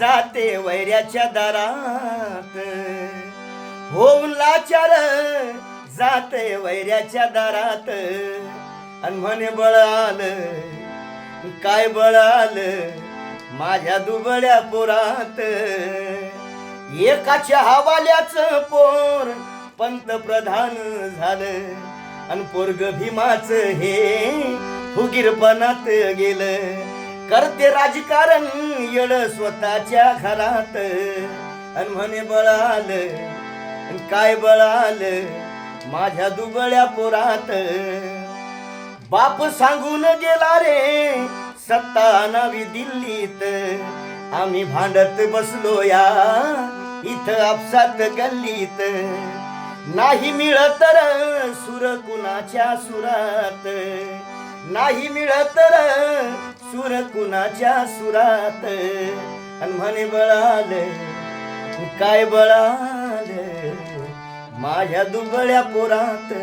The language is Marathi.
जाते वैऱ्याच्या दारात, होऊन लाचार जाते वैऱ्याच्या दारात. अन म्हणे बळ आलं, काय बळ आलं माझ्या दुबळ्या पोरात. एकाच्या हवाल्याचं पोर पंतप्रधान झालं, अन पोरग भीमाच हे फुगीरपणात गेलं. करते राजकारण येड स्वतःच्या घरात. अन म्हणे बळ आलं, काय बळ आलं माझ्या दुबळ्या पोरात. बाप सांगून गेला रे सत्ता आणावी दिल्लीत, आम्ही भांडत बसलो या इथं आपसात गल्लीत. नाही मिळत तर सूर कुणाच्या सुरात, नाही मिळत तर सूर कुणाच्या सुरात. अन म्हणे बळ आलं, काय बळ आलं माझ्या दुबळ्या पोरात.